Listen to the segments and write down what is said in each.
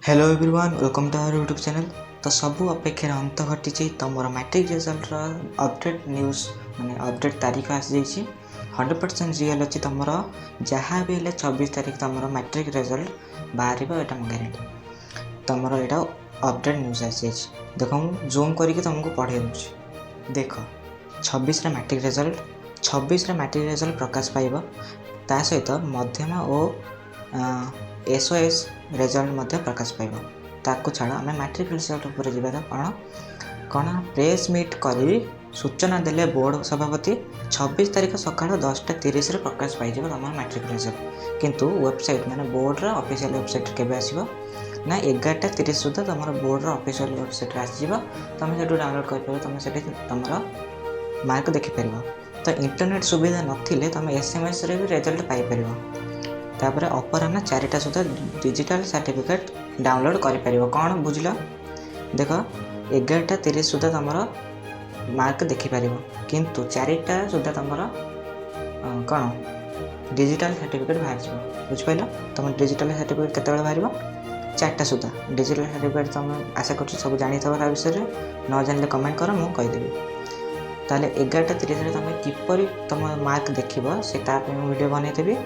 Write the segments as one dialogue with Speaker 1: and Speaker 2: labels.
Speaker 1: Hello everyone welcome to our YouTube channel. तो सबू अपेक्षार अंत घटी तो मोर मैट्रिक रिजल्ट अपडेट न्यूज माने अपडेट तारीख आसी 100% रियल अच्छी तुम जहाँ भी 24 तारीख तुम मैट्रिक रिजल्ट बाहर यहाँ गारंटी तुम यहाँ अपडेट न्यूज आसी देख मुझे जूम करके तुमको पढ़े दूसरी देख 26 मैट्रिक रिजल्ट 26 मैट्रिक रिजल्ट प्रकाश पाइब ता सहित मध्यम और एसओएस रिजल्ट प्रकाश पाइब ताकू छाड़ आम मैट्रिक रिजल्ट उपर जावा कौन कौन प्रेस मीट कर सूचना देले बोर्ड सभापति 26 तारीख सकाल 10:30 प्रकाश पाई तुम मैट्रिक रिजल्ट किंतु वेबसाइट माने बोर्ड ऑफिशियल वेबसाइट केबे आसीबो ना 11:30 सुधा तुम बोर्ड ऑफिशियल वेबसाइट आसीबो तुम से डाउनलोड कर तुम से तुम मार्क देखिपर। तो इंटरनेट सुविधा नथिले तुम एसएमएस रे भी रिजल्ट पाई परिबो। तापर अपराह्न 4टा सुधा डिजिटल सर्टिफिकेट डाउनलोड कर कौन बुझल देख 11:30 सुधा तुम मार्क देखिपर किंतु 4टा सुधा तुम कौन डिजिटल सर्टिफिकेट बाहर बुझिपाल। तुम डिजिटल सर्टिफिकेट केतबेले बाहर 4टा सुधा डिजिटल सर्टिफिकेट तुम आशा कर सब जानी था विषय न जानले कमेंट कर मुझे कहीदेवी। ताले 11:30 तुम किपर तुम मार्क देख से वीडियो बनईदेवी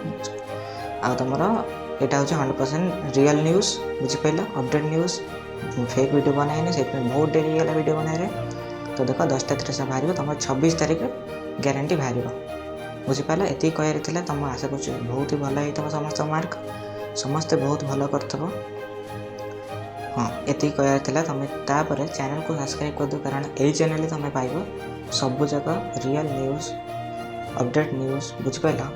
Speaker 1: आ तुम यहाँ हूँ 100% रियल न्यूज बुझिपाल अपडेट न्यूज फेक वीडियो बनाए से बहुत डेरी है वीडियो बनाए। तो देख 10:30 बाहर तुम 26 तारीख गारंटी बाहर बुझिपाल। ये कहते तुम आशा कर बहुत ही भल हो समस्त मार्क समस्ते बहुत भल कर हाँ ये कहते तुम तापर चैनल को सब्सक्राइब कर दो कारण यही चैनल तुम पाइब सबू जगह रियल न्यूज अपडेट न्यूज बुझिपाल।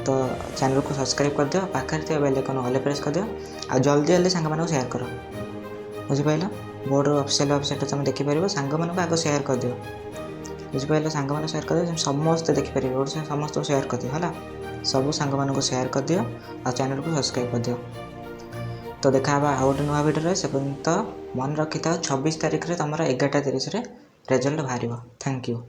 Speaker 1: तो चैनल को सब्सक्राइब कर दियो पाखे बेल आइकन ऑल प्रेस कर दियो आ जल्दी जल्दी सांग मानक शेयर कर बुझिपाल। बोर्ड ऑफिशियल वेबसाइट तुम देखिपर सांग मानक आगे शेयर कर दियो बुझिपाल सांग मान शेयर कर दियो समस्त देखिपर समस्त शेयर कर दियो है सब सांग मानक शेयर कर दियो आ चैनल को सब्सक्राइब कर दियो। तो देखा आउ गोटे नुआ वीडियो से पर्यंत मन रखी था 26 तारीख में तुम 11:30 रिजल्ट बाहर। Thank you.